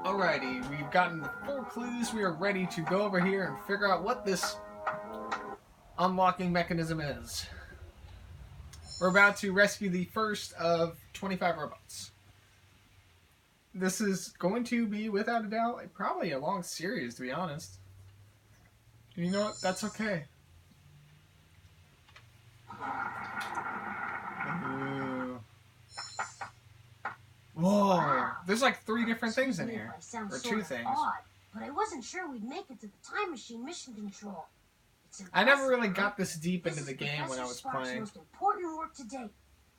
Alrighty, we've gotten the 4 clues. We are ready to go over here and figure out what this unlocking mechanism is. We're about to rescue the first of 25 robots. This is going to be, without a doubt, probably a long series, to be honest. And you know what? That's okay. Whoa! There's like 3 different things in here. Or 2 things. Odd, but I wasn't sure we'd make it to the time machine mission control. I never really got this deep into the game when I was playing. Most important work to date.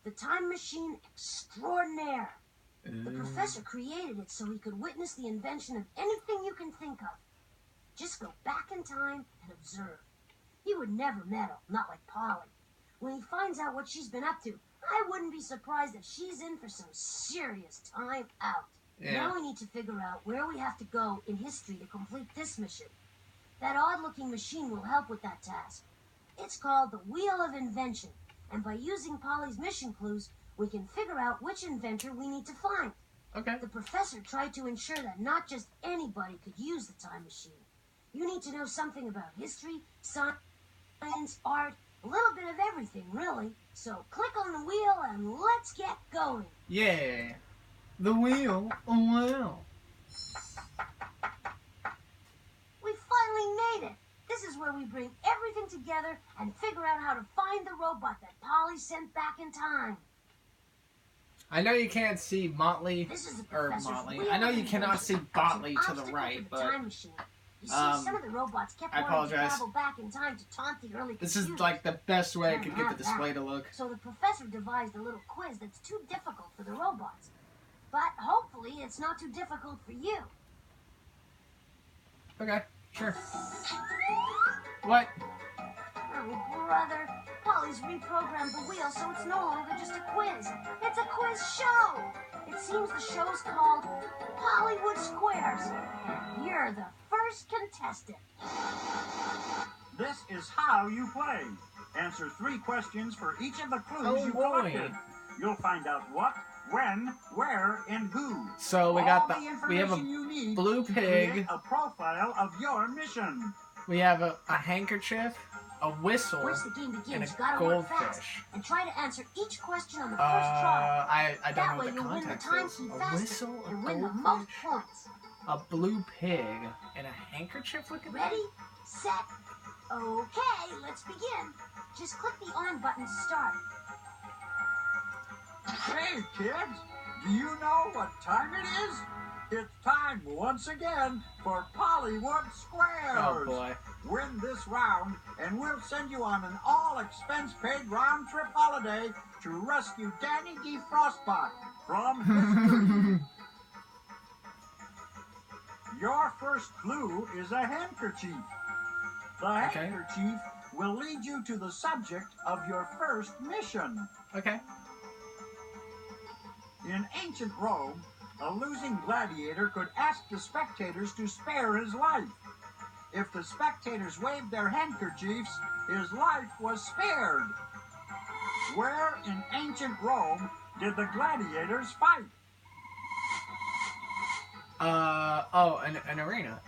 The time machine extraordinaire. The professor created it so he could witness the invention of anything you can think of. Just go back in time and observe. He would never meddle, not like Polly. When he finds out what she's been up to, I wouldn't be surprised if she's in for some serious time out. Yeah. Now we need to figure out where we have to go in history to complete this mission. That odd-looking machine will help with that task. It's called the Wheel of Invention, and by using Polly's mission clues, we can figure out which inventor we need to find. Okay. The professor tried to ensure that not just anybody could use the time machine. You need to know something about history, science, art, a little bit of everything, really. So click on the wheel and let's get going. Yeah. The wheel. Oh, wow. We finally made it. This is where we bring everything together and figure out how to find the robot that Polly sent back in time. I know you can't see Motley, I know you cannot see Botley to the right, but some of the robots kept I apologize. To travel back in time to taunt the early This is computers. like the best way I could get the display to look. So the professor devised a little quiz that's too difficult for the robots. But hopefully it's not too difficult for you. Okay, sure. What? Oh, brother. Polly's reprogrammed the wheel so it's no longer just a quiz. It's a quiz show. It seems the show's called Hollywood Squares. And you're the first contestant. This is how you play. Answer 3 questions for each of the clues you collected. You'll find out what, when, where, and who. So we got we have a blue to pig. create a profile of your mission. We have a handkerchief, a whistle, Once the game begins, and a you gotta work fast goldfish. and try to answer each question on the first try. I don't That know way what the you'll win the context time is. key A faster whistle, a and win the most goldfish, points. a blue pig, and a handkerchief looking thing? Ready, set, okay, let's begin. Just click the on button to start. Hey, kids, do you know what time it is? It's time once again for Hollywood Squares. Oh, boy. Win this round, and we'll send you on an all-expense-paid round-trip holiday to rescue Danny D. Frostbot from history. Your first clue is a handkerchief. The handkerchief will lead you to the subject of your first mission. Okay. In ancient Rome, a losing gladiator could ask the spectators to spare his life. If the spectators waved their handkerchiefs, his life was spared. Where in ancient Rome did the gladiators fight? An arena.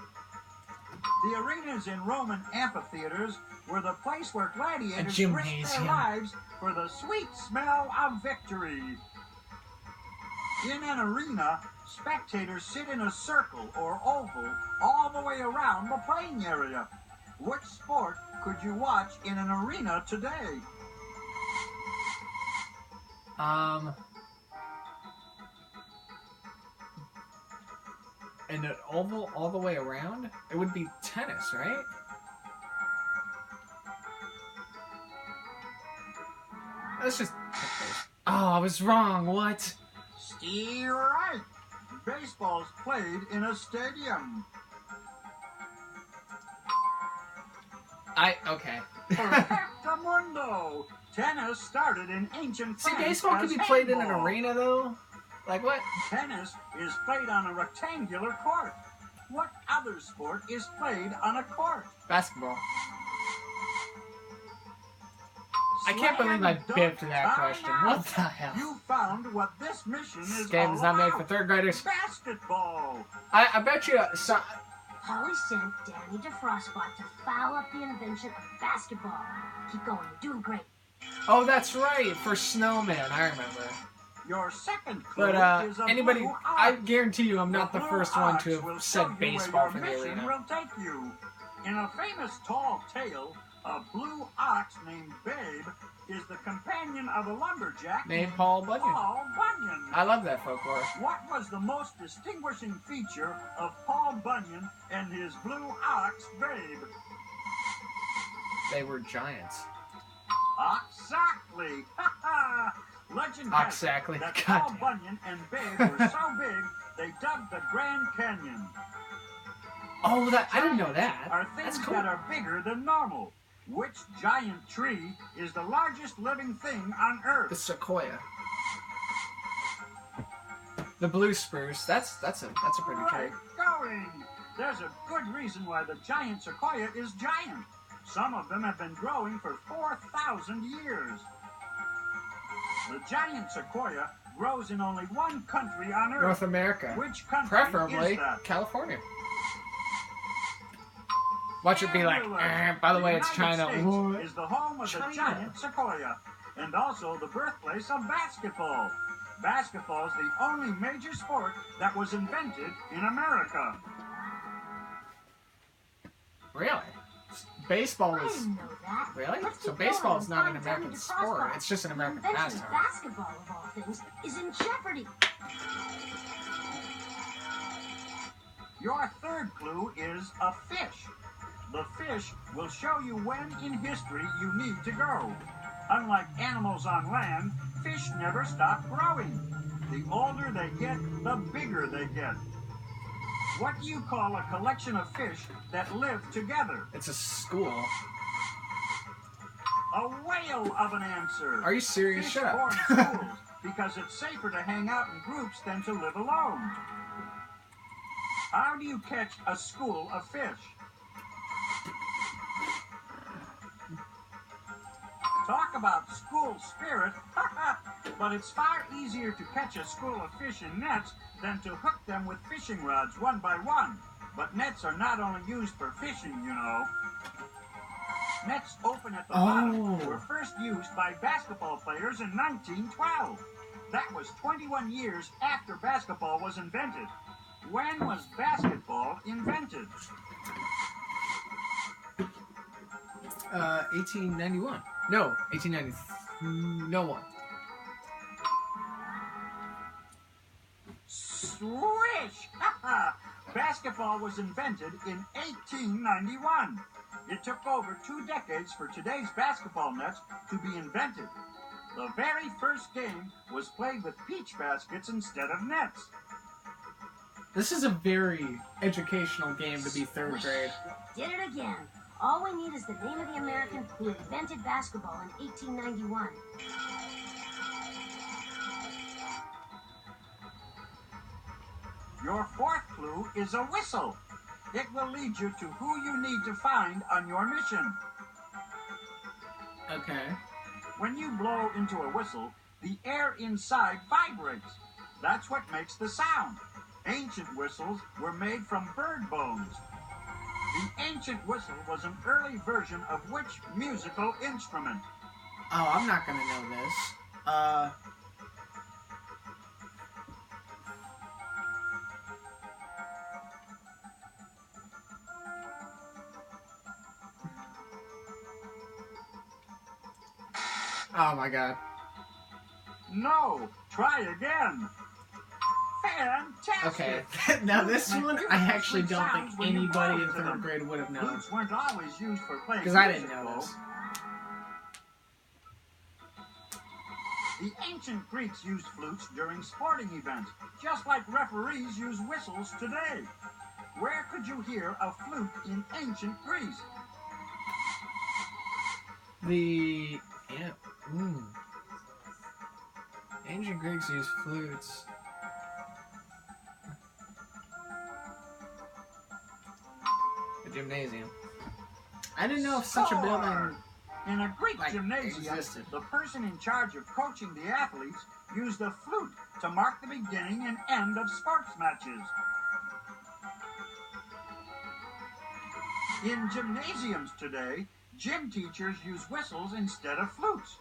The arenas in Roman amphitheaters were the place where gladiators risked gymnasium. their lives for the sweet smell of victory. In an arena, spectators sit in a circle or oval all the way around the playing area. Which sport could you watch in an arena today? And an oval all the way around? It would be tennis, right? Let's just... Oh, I was wrong. What? You're right. Baseball's played in a stadium. Okay. Perfectamundo. Tennis started in ancient See, France baseball as could be played in an handball. arena, though? Like what? Tennis is played on a rectangular court. What other sport is played on a court? Basketball. I can't believe I biffed that Time question. out. What the hell? You found what this mission This is game all is not made about. for third graders. Basketball. I bet you... Polly sent Danny to Frostbot to foul up the invention of basketball. Keep going, you're doing great. Oh, that's right. For Snowman, I remember. Your second clue But, is a anybody... blue I ox. guarantee you I'm not the blue first one ox to will have show said you where baseball your for the mission arena. will take you. In a famous tall tale, a blue ox named Babe is the companion of a lumberjack Named Paul Bunyan. Paul Bunyan. I love that folklore. What was the most distinguishing feature of Paul Bunyan and his blue ox, Babe? They were giants. Exactly. Legend has it Exactly. that God Paul damn. Bunyan and Babe were so big they dubbed the Grand Canyon. Oh, that I didn't know that. Are That's things cool. that are bigger than normal. Which giant tree is the largest living thing on The Earth? sequoia. The blue spruce. That's a pretty tree. Right going. There's a good reason why the giant sequoia is giant. Some of them have been growing for 4,000 years. The giant sequoia grows in only one country on Earth. North America. Which country Preferably is that? California. Watch it be like, by the way, it's China. United What? States is the home of China. the giant sequoia, and also the birthplace of basketball. Basketball is the only major sport that was invented in America. Really? Baseball I is... didn't know that. Really? Let's So keep going baseball is and not find an Danny American to sport. Frostbot. It's just an The American invention of pastime. basketball, of all things, is in jeopardy. Your third clue is a fish. The fish will show you when in history you need to go. Unlike animals on land, fish never stop growing. The older they get, the bigger they get. What do you call a collection of fish that live together? It's a school. A whale of an answer. Are you serious? Fish Shut up. form schools because it's safer to hang out in groups than to live alone. How do you catch a school of fish? Talk about school spirit. But it's far easier to catch a school of fish in nets than to hook them with fishing rods one by one. But nets are not only used for fishing, you know. Nets open at the bottom were first used by basketball players in 1912. That was 21 years after basketball was invented. When was basketball invented? 1891. No, 1890. No one. Swish! Basketball was invented in 1891. It took over 2 decades for today's basketball nets to be invented. The very first game was played with peach baskets instead of nets. This is a very educational game to be third grade. Did it again. All we need is the name of the American who invented basketball in 1891. Your fourth clue is a whistle. It will lead you to who you need to find on your mission. Okay. When you blow into a whistle, the air inside vibrates. That's what makes the sound. Ancient whistles were made from bird bones. The ancient whistle was an early version of which musical instrument? Oh, I'm not gonna know this. Oh my god. No, try again. Fantastic. Okay. Now this one, I actually don't think anybody in third grade would have known. Flutes weren't always used for playing Because I didn't music, know though. this. The ancient Greeks used flutes during sporting events, just like referees use whistles today. Where could you hear a flute in ancient Greece? The ancient Greeks used flutes. The gymnasium. I didn't know if such a building In a Greek Like, gymnasium, existed. the person in charge of coaching the athletes used a flute to mark the beginning and end of sports matches. In gymnasiums today, gym teachers use whistles instead of flutes.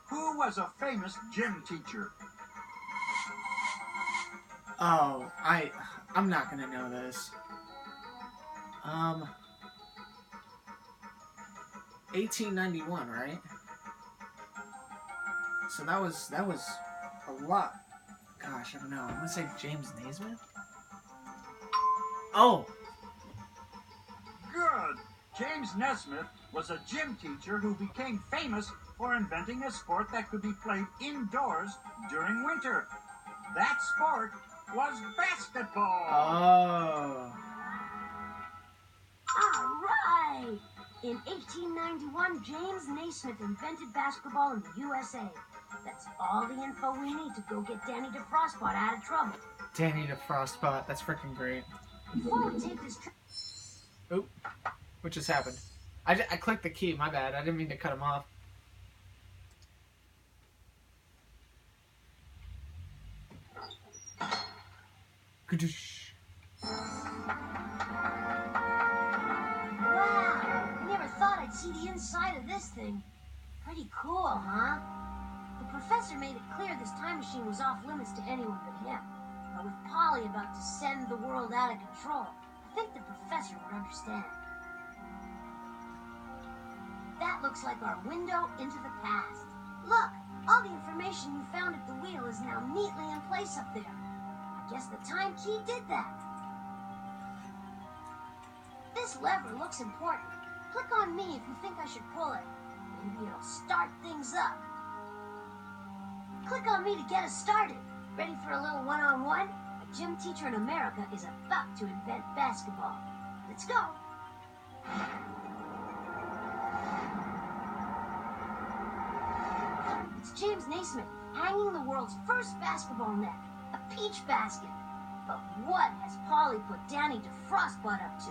Who was a famous gym teacher? Oh, I'm not gonna know this. 1891, right? So that was a lot. Gosh, I don't know. I'm gonna say James Naismith. Oh, Good. James Nesmith was a gym teacher who became famous for inventing a sport that could be played indoors during winter. That sport was basketball. oh, All right! In 1891, James Naismith invented basketball in the USA. That's all the info we need to go get Danny DeFrostbot out of trouble. Danny DeFrostbot. That's freaking great. Before we take this trip, Oop, what just happened? I clicked the key. My bad. I didn't mean to cut him off. Kadoosh. wow! I never thought I'd see the inside of this thing. Pretty cool, huh? The professor made it clear this time machine was off limits to anyone but him. But with Polly about to send the world out of control, I think the professor would understand. That looks like our window into the past. Look, all the information you found at the wheel is now neatly in place up there. I guess the time key did that. This lever looks important. Click on me if you think I should pull it. Maybe it'll start things up. Click on me to get us started. Ready for a little one-on-one? A gym teacher in America is about to invent basketball. Let's go. It's James Naismith hanging the world's first basketball net, a peach basket. But what has Polly put Danny DeFrostbot up to?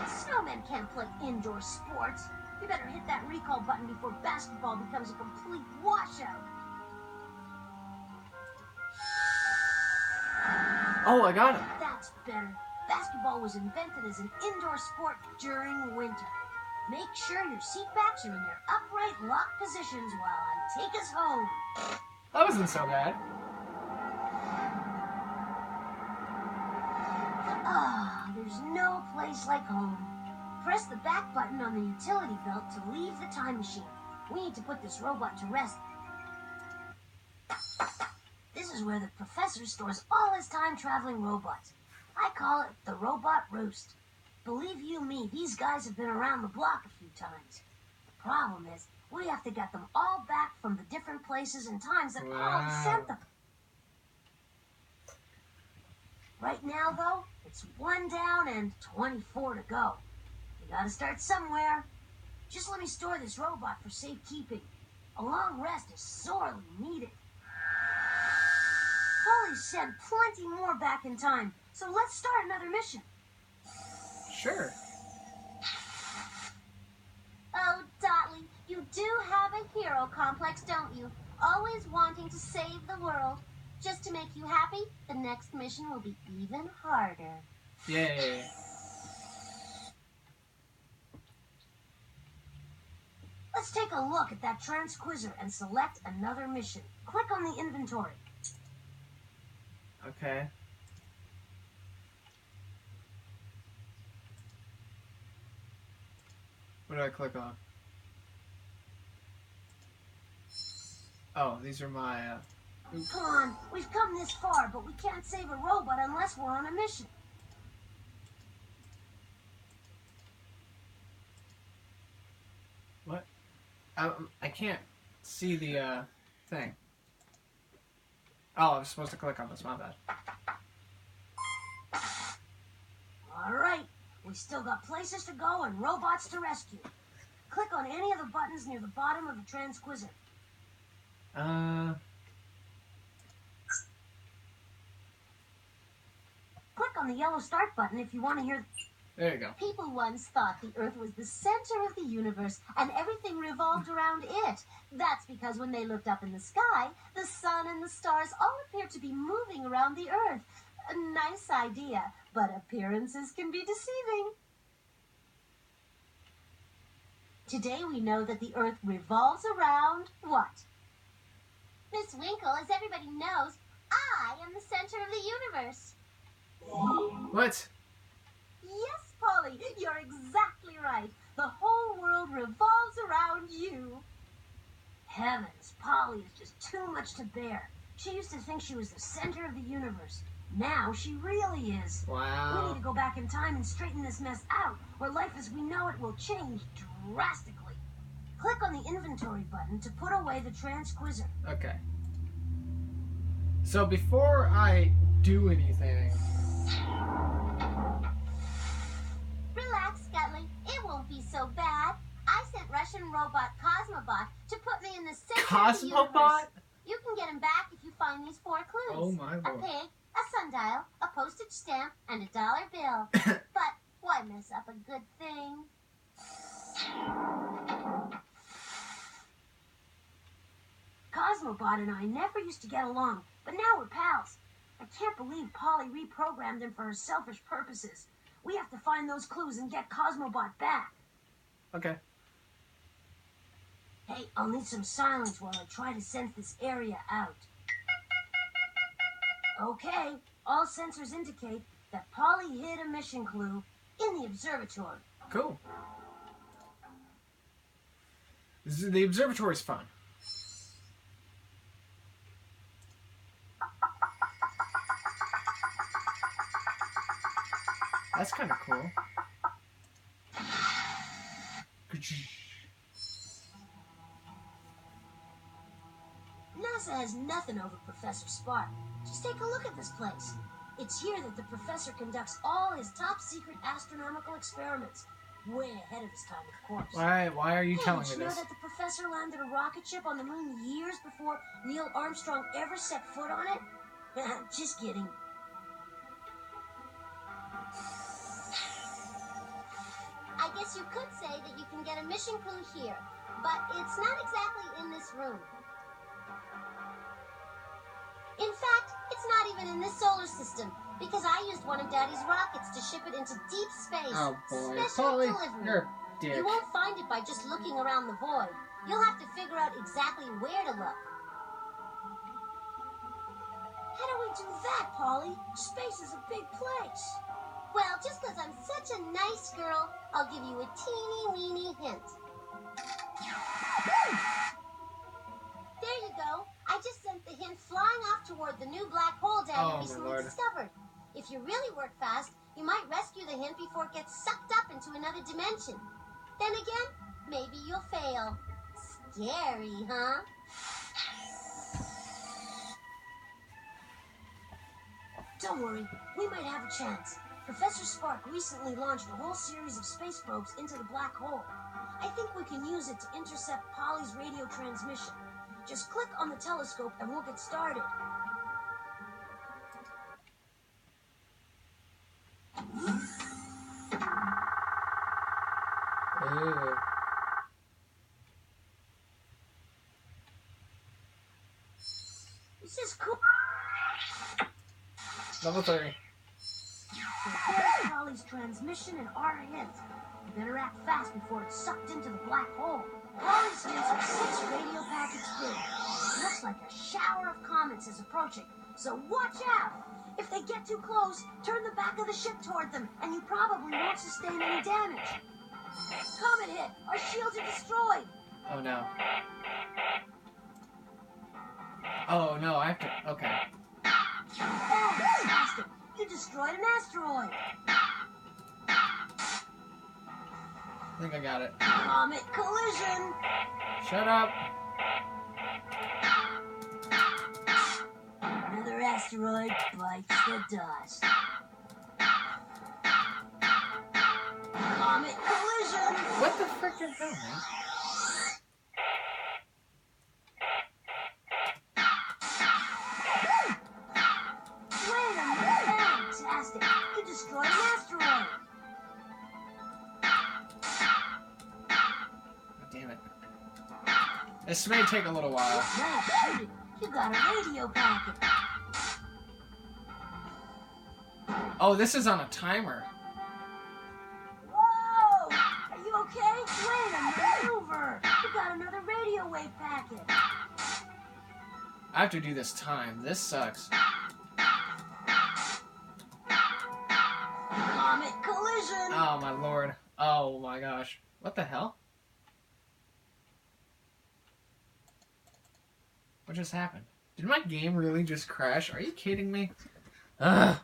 Snowmen can't play indoor sports. You better hit that recall button before basketball becomes a complete washout. Oh, I got him. That's better. Basketball was invented as an indoor sport during winter. Make sure your seat backs are in their upright locked positions while I take us home. That wasn't so bad. Ah, there's no place like home. Press the back button on the utility belt to leave the time machine. We need to put this robot to rest. This is where the professor stores all his time-traveling robots. I call it the Robot Roost. Believe you me, these guys have been around the block a few times. The problem is, we have to get them all back from the different places and times that Polly sent them. Right now, though, it's 1 down and 24 to go. We gotta start somewhere. Just let me store this robot for safekeeping. A long rest is sorely needed. Polly sent plenty more back in time, so let's start another mission. Sure. Oh, Botley, you do have a hero complex, don't you? Always wanting to save the world. Just to make you happy, the next mission will be even harder. Yay. Let's take a look at that transquizzer and select another mission. Click on the inventory. Okay. What do I click on? Oh, these are my, Come on, we've come this far, but we can't save a robot unless we're on a mission. What? I can't see the, thing. Oh, I was supposed to click on this, my bad. All right, we still got places to go and robots to rescue. Click on any of the buttons near the bottom of the transquizzer. Click on the yellow start button if you want to hear... There you go. People once thought the Earth was the center of the universe and everything revolved around it. That's because when they looked up in the sky, the sun and the stars all appeared to be moving around the Earth. A nice idea, but appearances can be deceiving. Today we know that the Earth revolves around what? Miss Winkle, as everybody knows, I am the center of the universe. What? Yes, Polly, you're exactly right. The whole world revolves around you. Heavens, Polly is just too much to bear. She used to think she was the center of the universe. Now she really is. Wow. We need to go back in time and straighten this mess out, or life as we know it will change drastically. Click on the inventory button to put away the transquizzer. Okay. So before I do anything... Relax, Scutley. It won't be so bad. I sent Russian robot Cosmobot to put me in the center of the universe. Cosmobot? You can get him back if you find these 4 clues. Oh my A lord. pig, a sundial, a postage stamp, and a dollar bill. But why mess up a good thing? Cosmobot and I never used to get along, but now we're pals. I can't believe Polly reprogrammed him for her selfish purposes. We have to find those clues and get Cosmobot back. Okay. Hey, I'll need some silence while I try to sense this area out. Okay, all sensors indicate that Polly hid a mission clue in the observatory. Cool. The observatory's fun. That's kind of cool. NASA has nothing over Professor Spark. Just take a look at this place. It's here that the professor conducts all his top-secret astronomical experiments. Way ahead of his time, of course. Why are you telling Did me you know this? that the professor landed a rocket ship on the moon years before Neil Armstrong ever set foot on it? Just kidding. I guess you could say that you can get a mission clue here, but it's not exactly in this room. In fact, it's not even in this solar system, because I used one of Daddy's rockets to ship it into deep space. Oh boy, Special Polly, delivery. you're a dick. You won't find it by just looking around the void. You'll have to figure out exactly where to look. How do we do that, Polly? Space is a big place. Well, just because I'm such a nice girl, I'll give you a teeny-weeny hint. There you go. I just sent the hint flying off toward the new black hole Daddy recently discovered. If you really work fast, you might rescue the hint before it gets sucked up into another dimension. Then again, maybe you'll fail. Scary, huh? Don't worry, we might have a chance. Professor Spark recently launched a whole series of space probes into the black hole. I think we can use it to intercept Polly's radio transmission. Just click on the telescope and we'll get started. Ew. This is cool. Level 3. So here's Polly's transmission and our hint. We better act fast before it's sucked into the black hole. Polly's hints are 6 radio packets big. It looks like a shower of comets is approaching, so watch out! If they get too close, turn the back of the ship toward them, and you probably won't sustain any damage. Comet hit! Our shields are destroyed! Oh no. Oh no, I have to... Okay. Oh, fantastic! You destroyed an asteroid! I think I got it. Comet collision! Shut up. Another asteroid bites the dust. Comet collision! What the frick is that, man? Wait a minute! Fantastic! You destroyed an asteroid! This may take a little while. What's that? You got a radio packet. Oh, this is on a timer. Whoa! Are you okay? Wait a maneuver. You got another radio wave packet. I have to do this time. This sucks. Comet collision. Oh, my lord. Oh, my gosh. What the hell? What just happened? Did my game really just crash? Are you kidding me? Ugh.